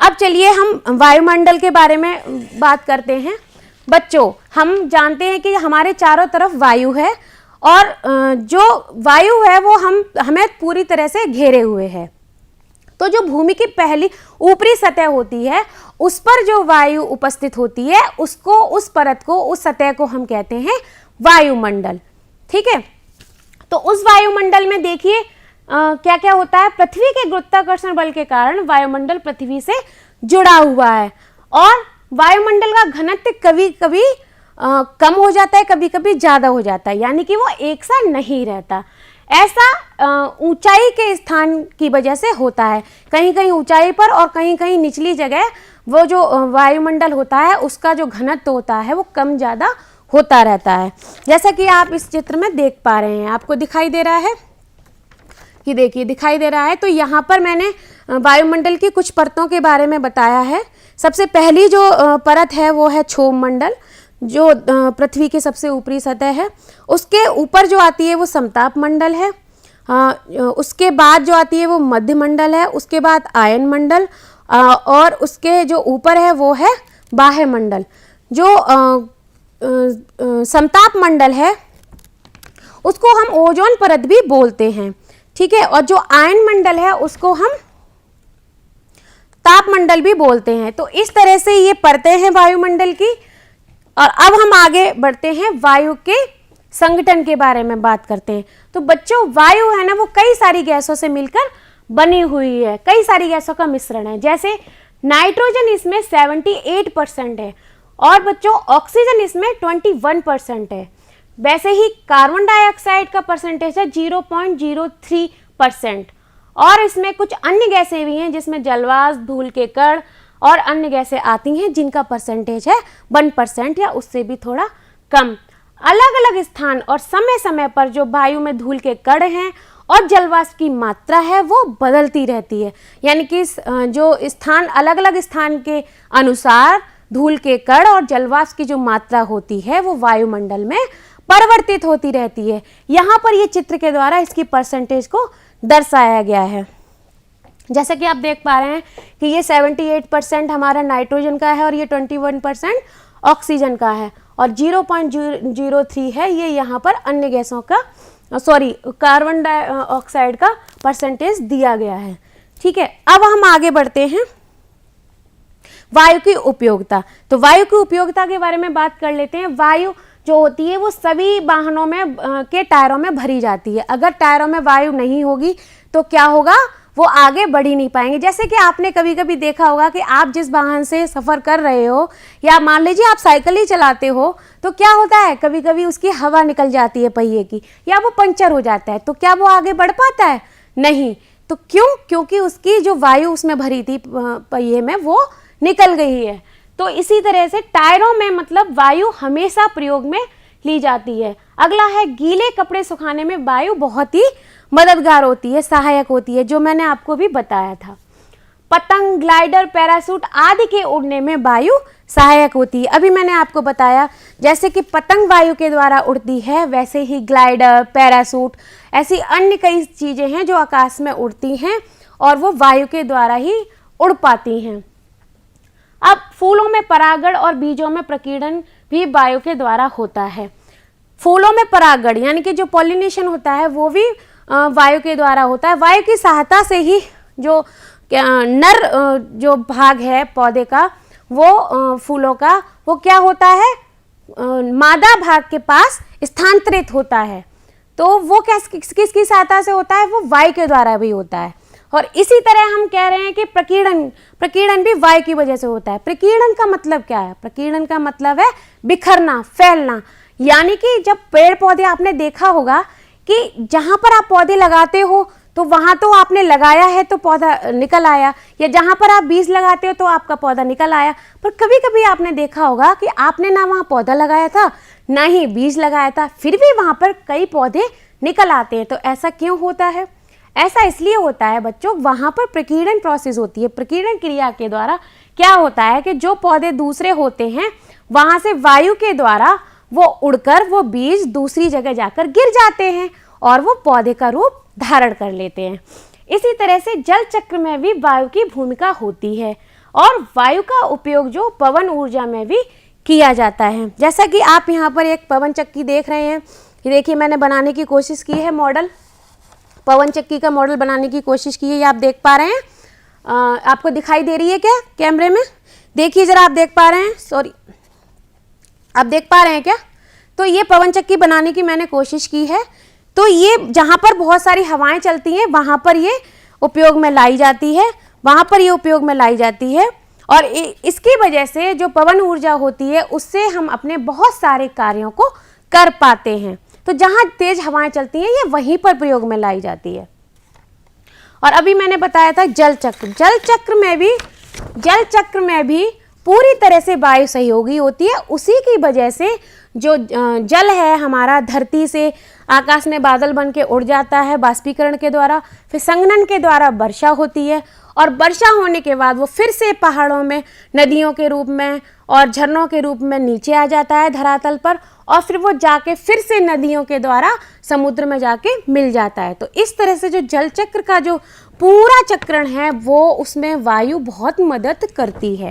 अब चलिए हम वायुमंडल के बारे में बात करते हैं। बच्चों, हम जानते हैं कि हमारे चारों तरफ वायु है और जो वायु है वो हमें पूरी तरह से घेरे हुए है। तो जो भूमि की पहली ऊपरी सतह होती है उस पर जो वायु उपस्थित होती है उसको, उस परत को, उस सतह को हम कहते हैं वायुमंडल। ठीक है, तो उस वायुमंडल में देखिए क्या क्या होता है। पृथ्वी के गुरुत्वाकर्षण बल के कारण वायुमंडल पृथ्वी से जुड़ा हुआ है और वायुमंडल का घनत्व कभी कभी कम हो जाता है, कभी कभी ज़्यादा हो जाता है, यानी कि वो एक सा नहीं रहता। ऐसा ऊंचाई के स्थान की वजह से होता है। कहीं कहीं ऊंचाई पर और कहीं कहीं निचली जगह वो जो वायुमंडल होता है उसका जो घनत्व होता है वो कम ज़्यादा होता रहता है। जैसा कि आप इस चित्र में देख पा रहे हैं, आपको दिखाई दे रहा है कि देखिए दिखाई दे रहा है। तो यहाँ पर मैंने वायुमंडल की कुछ परतों के बारे में बताया है। सबसे पहली जो परत है वो है क्षोभ मंडल, जो पृथ्वी के सबसे ऊपरी सतह है। उसके ऊपर जो आती है वो समताप मंडल है। उसके बाद जो आती है वो मध्य मंडल है। उसके बाद आयन मंडल और उसके जो ऊपर है वो है बाह्य मंडल। जो समताप मंडल है उसको हम ओजोन परत भी बोलते हैं। ठीक है, और जो आयन मंडल है उसको हम ताप मंडल भी बोलते हैं। तो इस तरह से ये परतें हैं वायुमंडल की। और अब हम आगे बढ़ते हैं, वायु के संगठन के बारे में बात करते हैं। तो बच्चों, वायु है ना वो कई सारी गैसों से मिलकर बनी हुई है, कई सारी गैसों का मिश्रण है। जैसे नाइट्रोजन इसमें 78% है और बच्चों ऑक्सीजन इसमें 21% है। वैसे ही कार्बन डाइऑक्साइड का परसेंटेज है 0.03% और इसमें कुछ अन्य गैसें भी हैं जिसमें जलवाष्प, धूल के कण और अन्य गैसें आती हैं जिनका परसेंटेज है 1% या उससे भी थोड़ा कम। अलग अलग स्थान और समय समय पर जो वायु में धूल के कण हैं और जलवाष्प की मात्रा है वो बदलती रहती है, यानी कि जो स्थान, अलग अलग स्थान के अनुसार धूल के कण और जलवाष्प की जो मात्रा होती है वो वायुमंडल में परिवर्तित होती रहती है। यहाँ पर ये चित्र के द्वारा इसकी परसेंटेज को दर्शाया गया है। जैसा कि आप देख पा रहे हैं कि ये 78% हमारा नाइट्रोजन का है और ये 21% ऑक्सीजन का है और 0.03 है ये यहाँ पर अन्य गैसों का, कार्बन डाइऑक्साइड का परसेंटेज दिया गया है। ठीक है, अब हम आगे बढ़ते हैं, वायु की उपयोगिता। तो वायु की उपयोगिता के बारे में बात कर लेते हैं। वायु जो होती है वो सभी वाहनों में के टायरों में भरी जाती है। अगर टायरों में वायु नहीं होगी तो क्या होगा, वो आगे बढ़ ही नहीं पाएंगे। जैसे कि आपने कभी कभी देखा होगा कि आप जिस वाहन से सफ़र कर रहे हो या मान लीजिए आप साइकिल ही चलाते हो तो क्या होता है, कभी कभी उसकी हवा निकल जाती है पहिए की या वो पंचर हो जाता है, तो क्या वो आगे बढ़ पाता है? नहीं। तो क्यों? क्योंकि उसकी जो वायु उसमें भरी थी पहिए में वो निकल गई है। तो इसी तरह से टायरों में मतलब वायु हमेशा प्रयोग में ली जाती है। अगला है, गीले कपड़े सुखाने में वायु बहुत ही मददगार होती है, सहायक होती है, जो मैंने आपको भी बताया था। पतंग, ग्लाइडर, पैराशूट आदि के उड़ने में वायु सहायक होती है। अभी मैंने आपको बताया जैसे कि पतंग वायु के द्वारा उड़ती है, वैसे ही ग्लाइडर, पैराशूट ऐसी अन्य कई चीज़ें हैं जो आकाश में उड़ती हैं और वो वायु के द्वारा ही उड़ पाती हैं। अब फूलों में परागण और बीजों में प्रकीर्णन भी वायु के द्वारा होता है। फूलों में परागण यानी कि जो पॉलिनेशन होता है वो भी वायु के द्वारा होता है। वायु की सहायता से ही जो नर जो भाग है पौधे का, वो फूलों का, वो क्या होता है, मादा भाग के पास स्थानांतरित होता है। तो वो किसकी सहायता से होता है, वो वायु के द्वारा भी होता है। और इसी तरह हम कह रहे हैं कि प्रकीर्णन भी वायु की वजह से होता है। प्रकीर्णन का मतलब क्या है? प्रकीर्णन का मतलब है बिखरना, फैलना। यानी कि जब पेड़ पौधे, आपने देखा होगा कि जहाँ पर आप पौधे लगाते हो तो वहाँ तो आपने लगाया है तो पौधा निकल आया, या जहाँ पर आप बीज लगाते हो तो आपका पौधा निकल आया। पर कभी कभी आपने देखा होगा कि आपने ना वहाँ पौधा लगाया था ना ही बीज लगाया था, फिर भी वहाँ पर कई पौधे निकल आते हैं। तो ऐसा क्यों होता है? ऐसा इसलिए होता है बच्चों, वहाँ पर प्रकीर्णन प्रोसेस होती है। प्रकीर्णन क्रिया के द्वारा क्या होता है कि जो पौधे दूसरे होते हैं वहाँ से वायु के द्वारा वो उड़कर वो बीज दूसरी जगह जाकर गिर जाते हैं और वो पौधे का रूप धारण कर लेते हैं। इसी तरह से जल चक्र में भी वायु की भूमिका होती है और वायु का उपयोग जो पवन ऊर्जा में भी किया जाता है। जैसा कि आप यहाँ पर एक पवन चक्की देख रहे हैं, ये देखिए मैंने बनाने की कोशिश की है मॉडल, पवन चक्की का मॉडल बनाने की कोशिश की है, ये आप देख पा रहे हैं। आपको दिखाई दे रही है क्या कैमरे में? देखिए जरा, आप देख पा रहे हैं? सॉरी, आप देख पा रहे हैं क्या? तो ये पवन चक्की बनाने की मैंने कोशिश की है। तो ये जहाँ पर बहुत सारी हवाएं चलती हैं वहाँ पर ये उपयोग में लाई जाती है, वहाँ पर ये उपयोग में लाई जाती है। और इसकी वजह से जो पवन ऊर्जा होती है उससे हम अपने बहुत सारे कार्यों को कर पाते हैं। तो जहाँ तेज हवाएं चलती हैं ये वहीं पर प्रयोग में लाई जाती है। और अभी मैंने बताया था जल चक्र, जल चक्र में भी पूरी तरह से वायु सहयोगी होती है। उसी की वजह से जो जल है हमारा धरती से आकाश में बादल बन के उड़ जाता है बाष्पीकरण के द्वारा, फिर संघनन के द्वारा वर्षा होती है, और वर्षा होने के बाद वो फिर से पहाड़ों में नदियों के रूप में और झरनों के रूप में नीचे आ जाता है धरातल पर, और फिर वो जाके फिर से नदियों के द्वारा समुद्र में जाके मिल जाता है। तो इस तरह से जो जल चक्र का जो पूरा चक्रण है वो उसमें वायु बहुत मदद करती है।